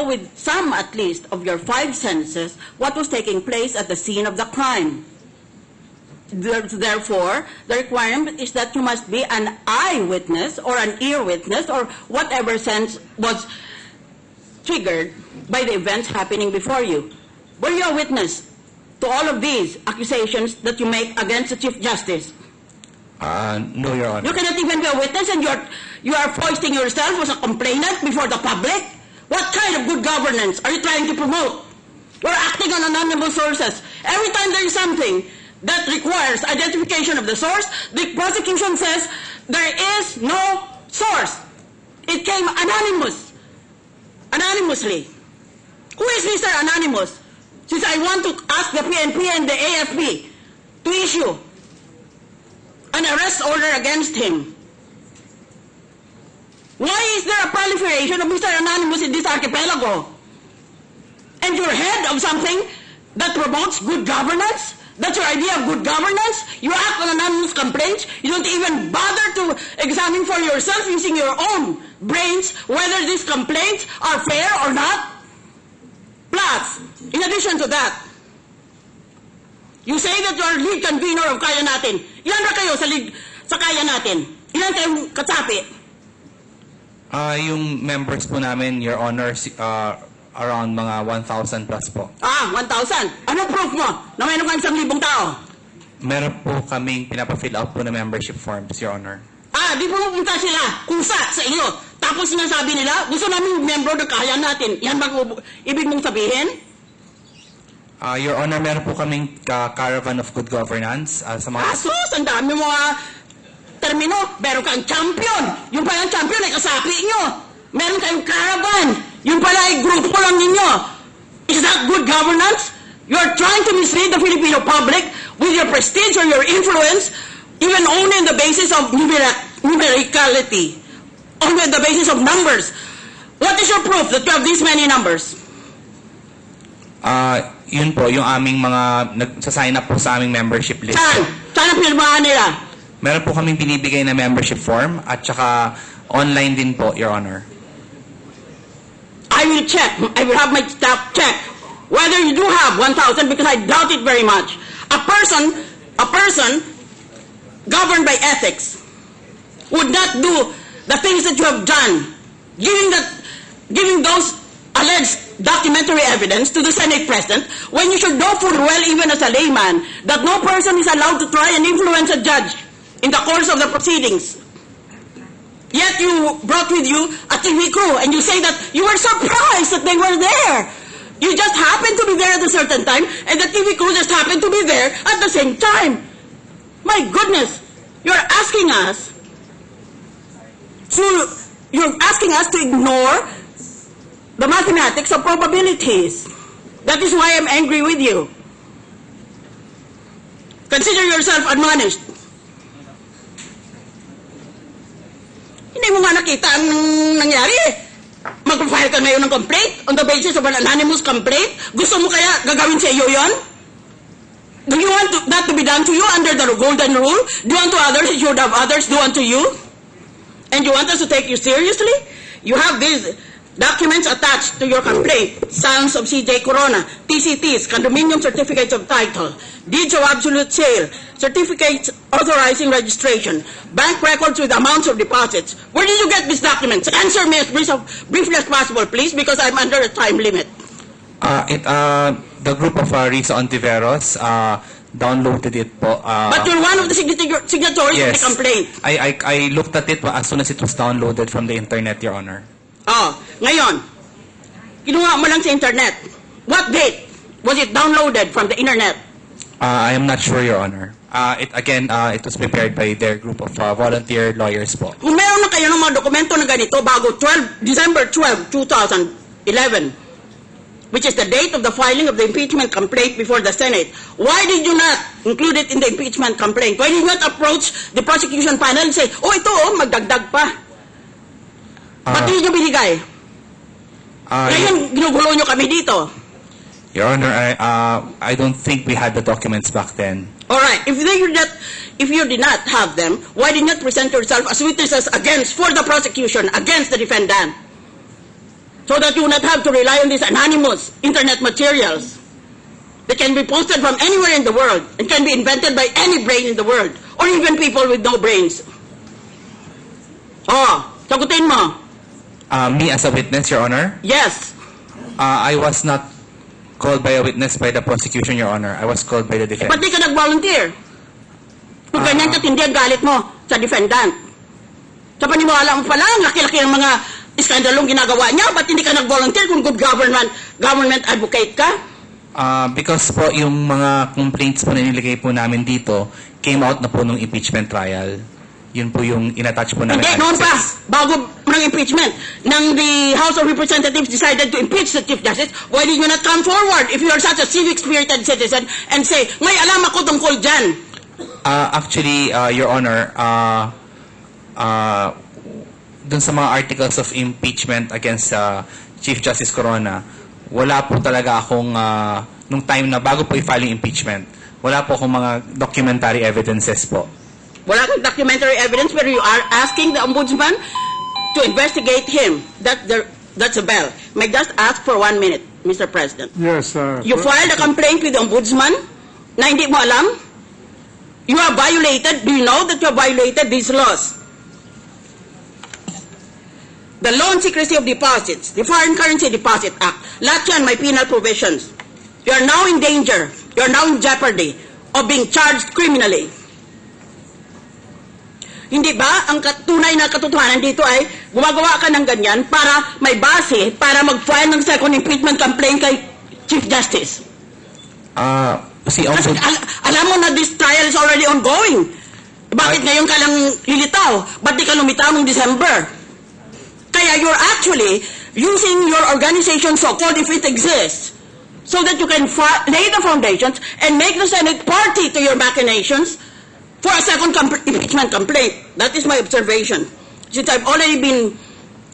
know with some, at least, of your five senses what was taking place at the scene of the crime. Therefore, the requirement is that you must be an eyewitness or an ear witness or whatever sense was triggered by the events happening before you. Were you a witness to all of these accusations that you make against the Chief Justice? No, Your Honor. You cannot even be a witness and you are foisting yourself as a complainant before the public? What kind of good governance are you trying to promote? You're acting on anonymous sources. Every time there is something that requires identification of the source, the prosecution says there is no source. It came anonymously. Who is Mr. Anonymous? Since I want to ask the PNP and the AFP to issue an arrest order against him. Why is there a proliferation of Mr. Anonymous in this archipelago? And you're head of something that promotes good governance? That's your idea of good governance? You act on anonymous complaints? You don't even bother to examine for yourself using your own brains whether these complaints are fair or not? Plus, in addition to that, you say that you are lead convener of Kaya Natin. Ilan na kayo sa Kaya Natin? Ilan kayong kasapi? Yung members po namin, Your Honor, around mga 1,000 plus po. 1,000. Ano proof mo na mayroon kang 1,000 tao? Meron po kaming pinapa-fill out po na membership forms, Your Honor. Di pumunta sila kusa sa iyo. Tapos sinasabi nila, gusto namin membro ng Kaya Natin. Yan ba ibig mong sabihin? Your Honor, meron po kaming caravan of good governance sa mga... Sus, ang dami mga termino. Meron kang champion. Yung palang champion ay kasapi nyo. Meron kayong caravan. Yung pala ay grupo lang ninyo. Is that good governance? You're trying to mislead the Filipino public with your prestige or your influence, even only on the basis of numericality, only on the basis of numbers. What is your proof that you have these many numbers? Yun po, yung aming mga nagsasign up po sa aming membership list. Saan ang pinirmahan nila? Meron po kaming binibigay na membership form at saka online din po, Your Honor. I will check. I will have my staff check whether you do have 1,000 because I doubt it very much. A person governed by ethics would not do the things that you have done, giving those alleged documentary evidence to the Senate President when you should know full well, even as a layman, that no person is allowed to try and influence a judge in the course of the proceedings. Yet you brought with you a TV crew and you say that you were surprised that they were there. You just happened to be there at a certain time and the TV crew just happened to be there at the same time. My goodness, you're asking us to ignore the mathematics of probabilities. That is why I'm angry with you. Consider yourself admonished. Hindi mo nga nakita ang nangyari eh. Mag-file ka ngayon ng complaint on the basis of an anonymous complaint? Gusto mo kaya gagawin sa iyo yon? Do you want that to be done to you under the golden rule? Do unto others as you would have others do unto you? And you want us to take you seriously? You have these documents attached to your complaint. Sons of C.J. Corona, TCTs, condominium certificates of title, deeds of absolute sale, certificates authorizing registration, bank records with amounts of deposits. Where did you get these documents? Answer me as briefly as possible, please, because I'm under a time limit. The group of Risa Ontiveros downloaded it po. But you're one of the signatories yes, of the complaint. I looked at it as soon as it was downloaded from the internet, Your Honor. Ngayon, kinuha mo lang sa internet. What date was it downloaded from the internet? I am not sure, Your Honor. It was prepared by their group of volunteer lawyers po. Kung meron na kayo ng mga dokumento na ganito bago December 12, 2011, which is the date of the filing of the impeachment complaint before the Senate, why did you not include it in the impeachment complaint? Why did you not approach the prosecution panel and say, magdagdag pa? Ba't hindi nyo binigay? Ngayon, ginugulo nyo kami dito. Your Honor, I don't think we had the documents back then. All right. If you did not have them, why did you not present yourself as witnesses for the prosecution against the defendant? so that you not have to rely on these anonymous internet materials that can be posted from anywhere in the world and can be invented by any brain in the world or even people with no brains. Oh, sagutin mo. Me as a witness, Your Honor, Yes. I was not called by a witness by the prosecution, Your Honor. I was called by the defense. Ba't di ka nag-volunteer? Kung ganyan katindi ang galit mo sa defendant. Sa paniwala mo pala, ang laki-laki ng mga iskandalong ginagawa niya, ba't hindi ka nag-volunteer kung good government advocate ka? Because po yung mga complaints po na nilagay po namin dito came out na po nung impeachment trial. Yun po yung inattach po namin. Hindi, noon pa, bago ng impeachment, nang the House of Representatives decided to impeach the Chief Justice, why did you not come forward if you are such a civic-spirited citizen and say, may alam ako tungkol dyan? Actually, Your Honor, dun sa mga articles of impeachment against Chief Justice Corona, wala po talaga akong, nung time na bago po i-file yung impeachment, wala po akong mga documentary evidences po. Wala kang documentary evidence pero you are asking the ombudsman to investigate him. That's a bell. May just ask for 1 minute, Mr. President. Yes, You filed a complaint with the ombudsman na hindi mo alam? You have violated, do you know that you have violated these laws? The Law on Secrecy of Deposits, the Foreign Currency Deposit Act, lahat yan may penal provisions. You are now in danger, you are now in jeopardy of being charged criminally. Hindi ba ang tunay na katotohanan dito ay gumagawa ka ng ganyan para may base para mag-file ng second impeachment complaint kay Chief Justice? Kasi Alam mo na this trial is already ongoing. Bakit ngayon ka lang lilitaw? Ba't di ka lumitaw noong December? Kaya you're actually using your organization so-called if it exists so that you can lay the foundations and make the Senate party to your machinations for a second impeachment complaint. That is my observation. Since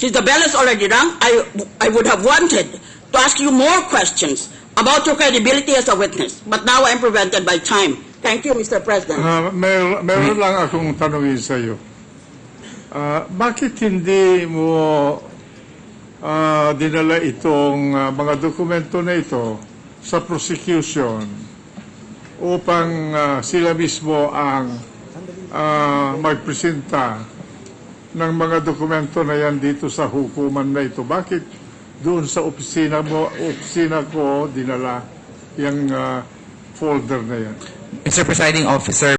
since the bell is already rung, I would have wanted to ask you more questions about your credibility as a witness. But now I'm prevented by time. Thank you, Mr. President. meron lang akong tanungin sa iyo. Bakit hindi mo dinala itong mga dokumento na ito sa prosecution upang sila mismo ang magpresenta ng mga dokumento na yan dito sa hukuman na ito? Bakit doon sa opisina ko dinala yung folder na yan? Mr. Presiding Officer,